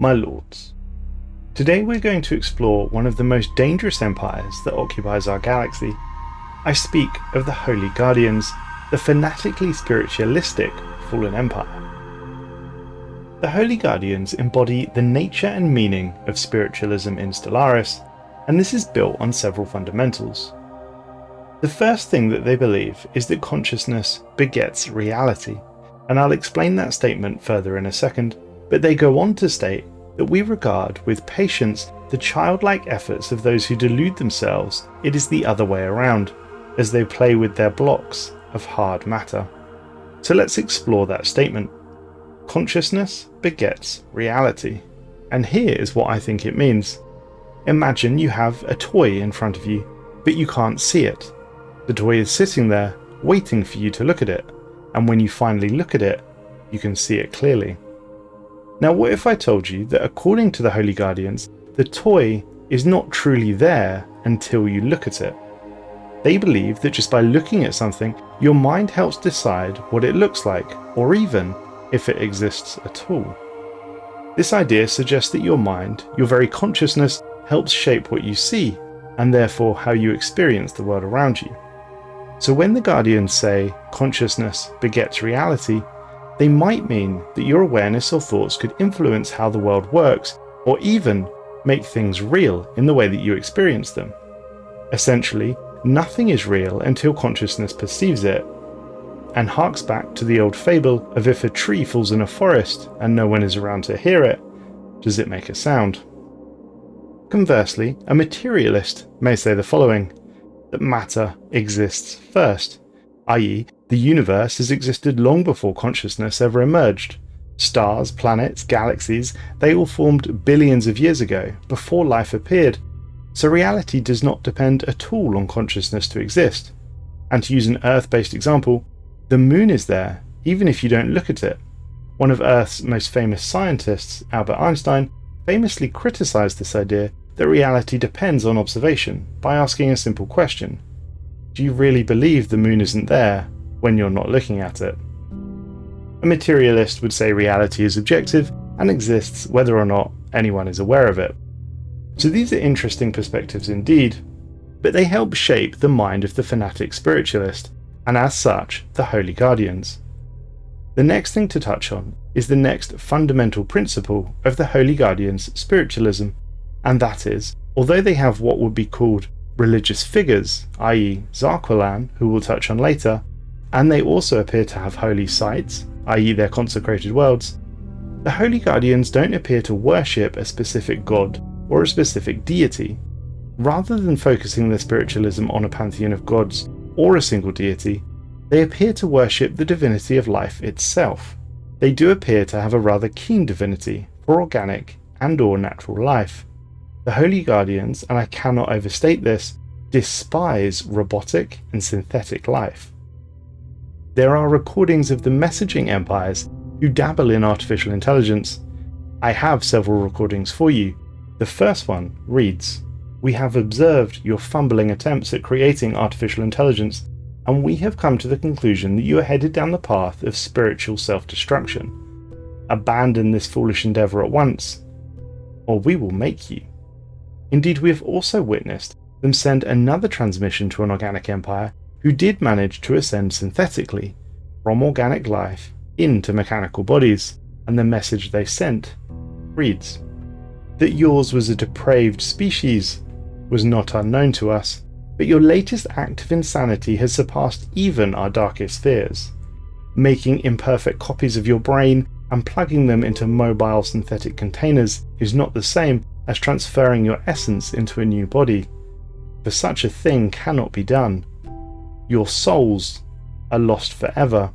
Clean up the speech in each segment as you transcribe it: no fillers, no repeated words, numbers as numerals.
my lords. Today we're going to explore one of the most dangerous empires that occupies our galaxy. I speak of the Holy Guardians, the fanatically spiritualistic Fallen Empire. The Holy Guardians embody the nature and meaning of spiritualism in Stellaris, and this is built on several fundamentals. The first thing that they believe is that consciousness begets reality, and I'll explain that statement further in a second, but they go on to state that we regard with patience the childlike efforts of those who delude themselves it is the other way around, as they play with their blocks of hard matter. So let's explore that statement. Consciousness begets reality, and here is what I think it means. Imagine you have a toy in front of you, but you can't see it. The toy is sitting there, waiting for you to look at it, and when you finally look at it, you can see it clearly. Now what if I told you that according to the Holy Guardians, the toy is not truly there until you look at it? They believe that just by looking at something, your mind helps decide what it looks like, or even if it exists at all. This idea suggests that your mind, your very consciousness, helps shape what you see, and therefore how you experience the world around you. So when the Guardians say consciousness begets reality, they might mean that your awareness or thoughts could influence how the world works, or even make things real in the way that you experience them. Essentially, nothing is real until consciousness perceives it, and harks back to the old fable of if a tree falls in a forest and no one is around to hear it, does it make a sound? Conversely, a materialist may say the following, that matter exists first, i.e., the universe has existed long before consciousness ever emerged. Stars, planets, galaxies, they all formed billions of years ago, before life appeared, so reality does not depend at all on consciousness to exist. And to use an Earth-based example, the moon is there, even if you don't look at it. One of Earth's most famous scientists, Albert Einstein, famously criticized this idea that reality depends on observation by asking a simple question. Do you really believe the moon isn't there when you're not looking at it? A materialist would say reality is objective and exists whether or not anyone is aware of it. So these are interesting perspectives indeed, but they help shape the mind of the fanatic spiritualist, and as such, the Holy Guardians. The next thing to touch on is the next fundamental principle of the Holy Guardians' spiritualism, and that is, although they have what would be called religious figures, i.e. Zarqlan, who we'll touch on later, and they also appear to have holy sites, i.e. their consecrated worlds, the Holy Guardians don't appear to worship a specific god or a specific deity. Rather than focusing their spiritualism on a pantheon of gods or a single deity, they appear to worship the divinity of life itself. They do appear to have a rather keen divinity for organic and or natural life. The Holy Guardians, and I cannot overstate this, despise robotic and synthetic life. There are recordings of the messaging empires who dabble in artificial intelligence. I have several recordings for you. The first one reads, "We have observed your fumbling attempts at creating artificial intelligence, and we have come to the conclusion that you are headed down the path of spiritual self-destruction. Abandon this foolish endeavour at once, or we will make you." Indeed, we have also witnessed them send another transmission to an organic empire who did manage to ascend synthetically from organic life into mechanical bodies, and the message they sent reads, "That yours was a depraved species was not unknown to us, but your latest act of insanity has surpassed even our darkest fears. Making imperfect copies of your brain and plugging them into mobile synthetic containers is not the same as transferring your essence into a new body, for such a thing cannot be done. Your souls are lost forever.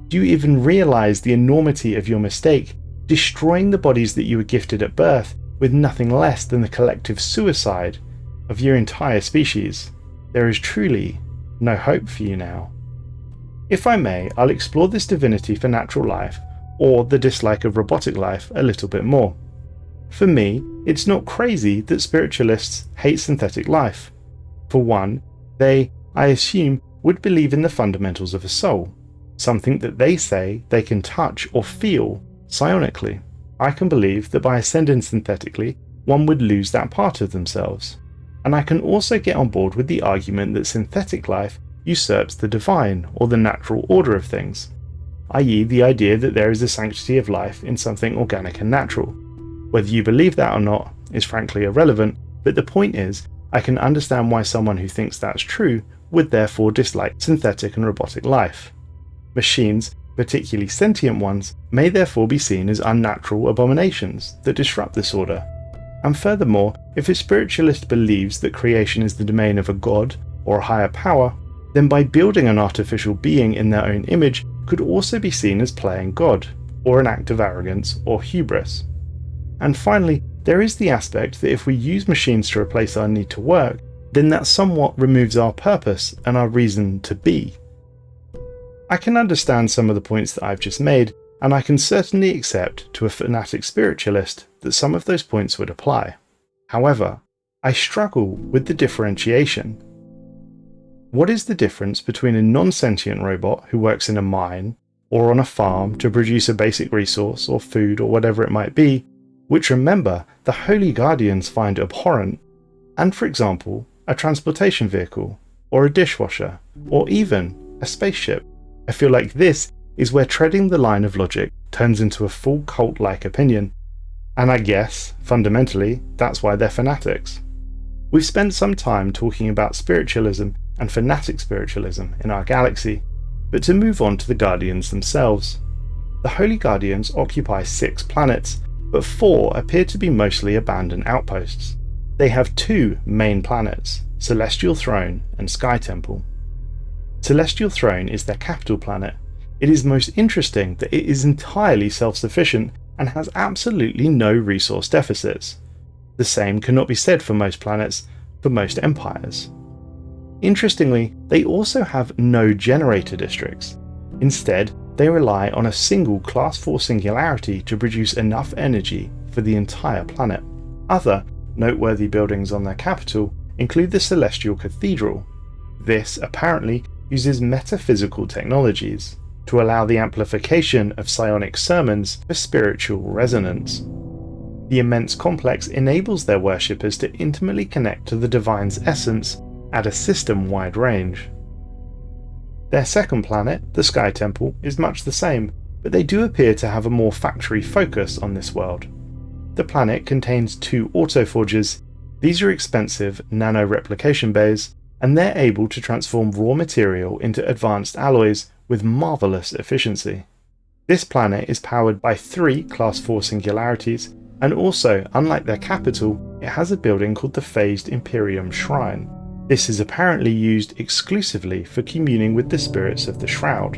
Do you even realize the enormity of your mistake, destroying the bodies that you were gifted at birth with nothing less than the collective suicide of your entire species? There is truly no hope for you now." If I may, I'll explore this divinity for natural life, or the dislike of robotic life, a little bit more. For me, it's not crazy that spiritualists hate synthetic life. For one, they, I assume, would believe in the fundamentals of a soul, something that they say they can touch or feel psionically. I can believe that by ascending synthetically, one would lose that part of themselves. And I can also get on board with the argument that synthetic life usurps the divine or the natural order of things, i.e. the idea that there is a sanctity of life in something organic and natural. Whether you believe that or not is frankly irrelevant, but the point is, I can understand why someone who thinks that's true would therefore dislike synthetic and robotic life. Machines, particularly sentient ones, may therefore be seen as unnatural abominations that disrupt this order. And furthermore, if a spiritualist believes that creation is the domain of a god or a higher power, then by building an artificial being in their own image could also be seen as playing God, or an act of arrogance or hubris. And finally, there is the aspect that if we use machines to replace our need to work, then that somewhat removes our purpose and our reason to be. I can understand some of the points that I've just made, and I can certainly accept to a fanatic spiritualist that some of those points would apply. However, I struggle with the differentiation. What is the difference between a non-sentient robot who works in a mine or on a farm to produce a basic resource or food or whatever it might be, which remember the Holy Guardians find abhorrent, and for example, a transportation vehicle, or a dishwasher, or even a spaceship? I feel like this is where treading the line of logic turns into a full cult-like opinion, and I guess, fundamentally, that's why they're fanatics. We've spent some time talking about spiritualism and fanatic spiritualism in our galaxy, but to move on to the Guardians themselves. The Holy Guardians occupy 6 planets, but 4 appear to be mostly abandoned outposts. They have 2 main planets, Celestial Throne and Sky Temple. Celestial Throne is their capital planet. It is most interesting that it is entirely self-sufficient and has absolutely no resource deficits. The same cannot be said for most planets, for most empires. Interestingly, they also have no generator districts. Instead, they rely on a single Class 4 singularity to produce enough energy for the entire planet. Other noteworthy buildings on their capital include the Celestial Cathedral. This, apparently, uses metaphysical technologies to allow the amplification of psionic sermons for spiritual resonance. The immense complex enables their worshippers to intimately connect to the divine's essence at a system-wide range. Their second planet, the Sky Temple, is much the same, but they do appear to have a more factory focus on this world. The planet contains 2 autoforges. These are expensive nano-replication bays, and they're able to transform raw material into advanced alloys with marvellous efficiency. This planet is powered by 3 Class 4 singularities, and also, unlike their capital, it has a building called the Phased Imperium Shrine. This is apparently used exclusively for communing with the spirits of the Shroud,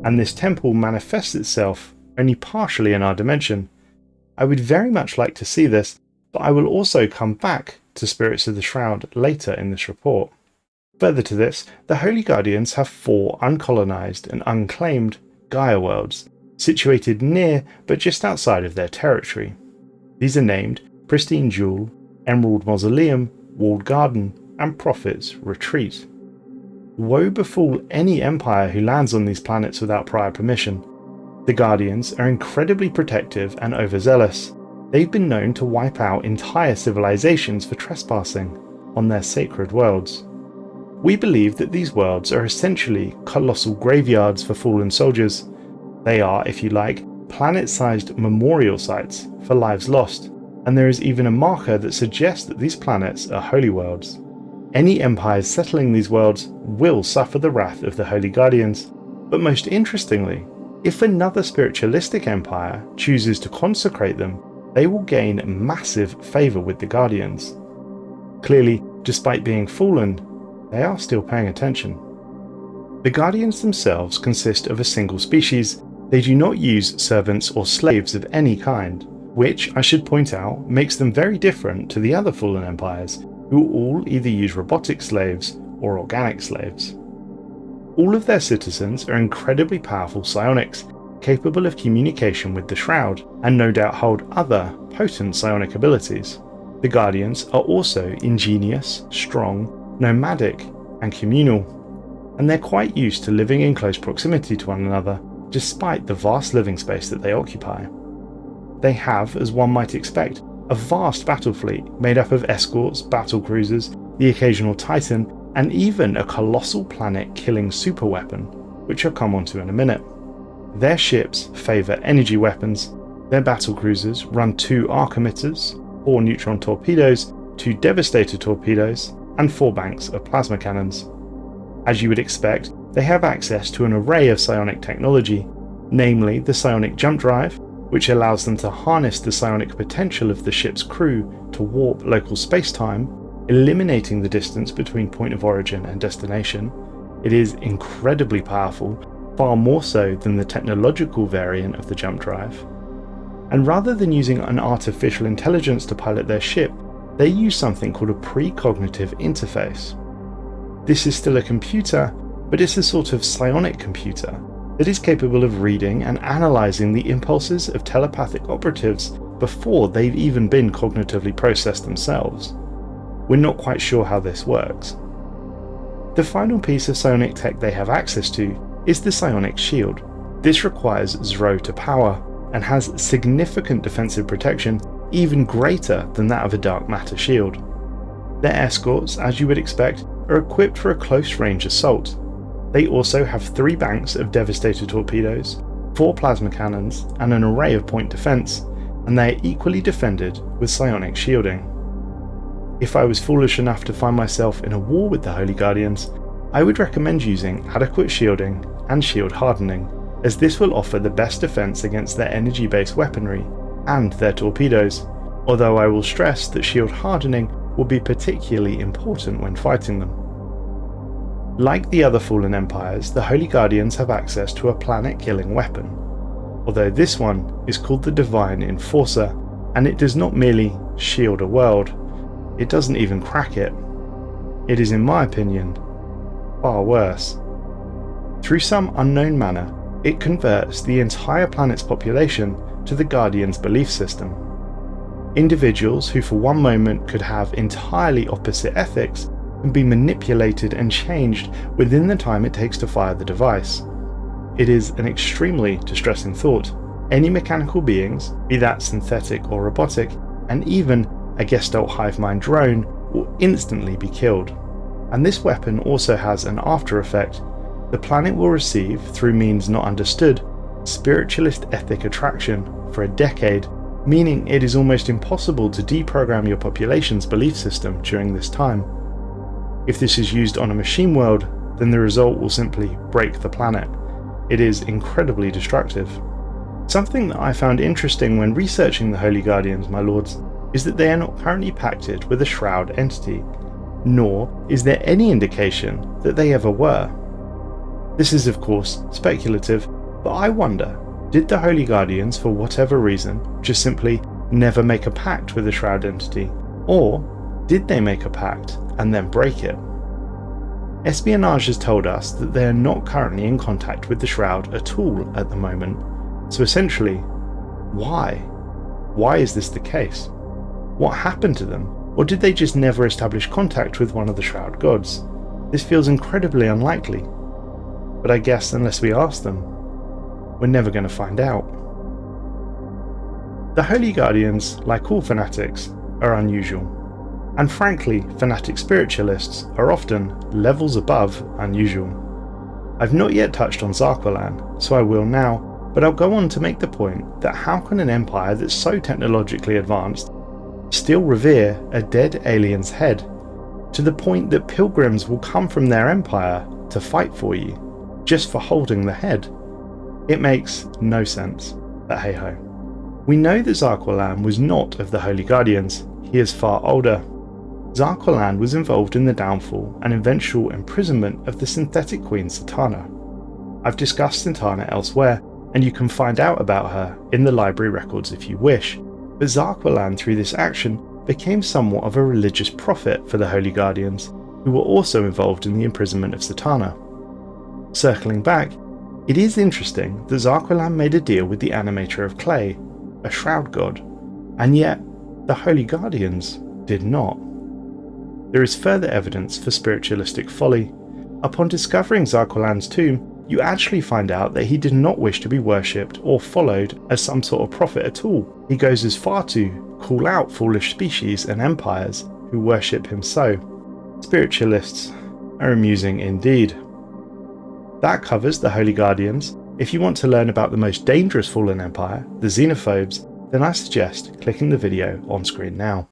and this temple manifests itself only partially in our dimension. I would very much like to see this, but I will also come back to Spirits of the Shroud later in this report. Further to this, the Holy Guardians have 4 uncolonized and unclaimed Gaia worlds, situated near but just outside of their territory. These are named Pristine Jewel, Emerald Mausoleum, Walled Garden, and Prophet's Retreat. Woe befall any empire who lands on these planets without prior permission. The Guardians are incredibly protective and overzealous. They've been known to wipe out entire civilizations for trespassing on their sacred worlds. We believe that these worlds are essentially colossal graveyards for fallen soldiers. They are, if you like, planet-sized memorial sites for lives lost, and there is even a marker that suggests that these planets are holy worlds. Any empires settling these worlds will suffer the wrath of the Holy Guardians, but most interestingly, if another spiritualistic empire chooses to consecrate them, they will gain massive favour with the Guardians. Clearly, despite being fallen, they are still paying attention. The Guardians themselves consist of a single species. They do not use servants or slaves of any kind, which, I should point out, makes them very different to the other fallen empires, who all either use robotic slaves or organic slaves. All of their citizens are incredibly powerful psionics, capable of communication with the Shroud, and no doubt hold other potent psionic abilities. The Guardians are also ingenious, strong, nomadic, and communal, and they're quite used to living in close proximity to one another, despite the vast living space that they occupy. they have, as one might expect, a vast battle fleet made up of escorts, battle cruisers, the occasional Titan, and even a colossal planet-killing superweapon, which I'll come onto in a minute. Their ships favour energy weapons, their battle cruisers run 2 arc emitters, 4 neutron torpedoes, 2 devastator torpedoes, and 4 banks of plasma cannons. As you would expect, they have access to an array of psionic technology, namely the psionic jump drive, which allows them to harness the psionic potential of the ship's crew to warp local space-time, eliminating the distance between point of origin and destination. It is incredibly powerful, far more so than the technological variant of the jump drive. And rather than using an artificial intelligence to pilot their ship, they use something called a precognitive interface. This is still a computer, but it's a sort of psionic computer that is capable of reading and analysing the impulses of telepathic operatives before they've even been cognitively processed themselves. We're not quite sure how this works. The final piece of psionic tech they have access to is the psionic shield. This requires 0 to power and has significant defensive protection, even greater than that of a dark matter shield. Their escorts, as you would expect, are equipped for a close-range assault. They also have 3 banks of devastator torpedoes, 4 plasma cannons, and an array of point defense, and they are equally defended with psionic shielding. If I was foolish enough to find myself in a war with the Holy Guardians, I would recommend using adequate shielding and shield hardening, as this will offer the best defense against their energy-based weaponry and their torpedoes, although I will stress that shield hardening will be particularly important when fighting them. Like the other fallen empires, the Holy Guardians have access to a planet-killing weapon, although this one is called the Divine Enforcer, and it does not merely shield a world, it doesn't even crack it. It is, in my opinion, far worse. Through some unknown manner, it converts the entire planet's population to the Guardians' belief system. Individuals who for one moment could have entirely opposite ethics can be manipulated and changed within the time it takes to fire the device. It is an extremely distressing thought. Any mechanical beings, be that synthetic or robotic, and even a Gestalt hive mind drone, will instantly be killed. And this weapon also has an after effect. The planet will receive, through means not understood, spiritualist ethic attraction for a decade, meaning it is almost impossible to deprogram your population's belief system during this time. If this is used on a machine world, then the result will simply break the planet. It is incredibly destructive. Something that I found interesting when researching the Holy Guardians, my lords, is that they are not currently pacted with a Shroud entity, nor is there any indication that they ever were. This is of course speculative, but I wonder, did the Holy Guardians, for whatever reason, just simply never make a pact with a Shroud entity, or did they make a pact and then break it? Espionage has told us that they are not currently in contact with the Shroud at all at the moment, so essentially, why? Why is this the case? What happened to them? Or did they just never establish contact with one of the Shroud gods? This feels incredibly unlikely. But I guess unless we ask them, we're never going to find out. The Holy Guardians, like all fanatics, are unusual. And frankly, fanatic spiritualists are often levels above unusual. I've not yet touched on Zarqlan, so I will now, but I'll go on to make the point that how can an empire that's so technologically advanced still revere a dead alien's head, to the point that pilgrims will come from their empire to fight for you, just for holding the head? It makes no sense, but hey ho. We know that Zarqlan was not of the Holy Guardians, he is far older. Zarqlan was involved in the downfall and eventual imprisonment of the synthetic queen Satana. I've discussed Satana elsewhere, and you can find out about her in the library records if you wish, but Zarqlan through this action became somewhat of a religious prophet for the Holy Guardians, who were also involved in the imprisonment of Satana. Circling back, it is interesting that Zarqlan made a deal with the animator of clay, a Shroud god, and yet the Holy Guardians did not. There is further evidence for spiritualistic folly. Upon discovering Zarqlan's tomb, you actually find out that he did not wish to be worshipped or followed as some sort of prophet at all. He goes as far to call out foolish species and empires who worship him so. Spiritualists are amusing indeed. That covers the Holy Guardians. If you want to learn about the most dangerous fallen empire, the Xenophobes, then I suggest clicking the video on screen now.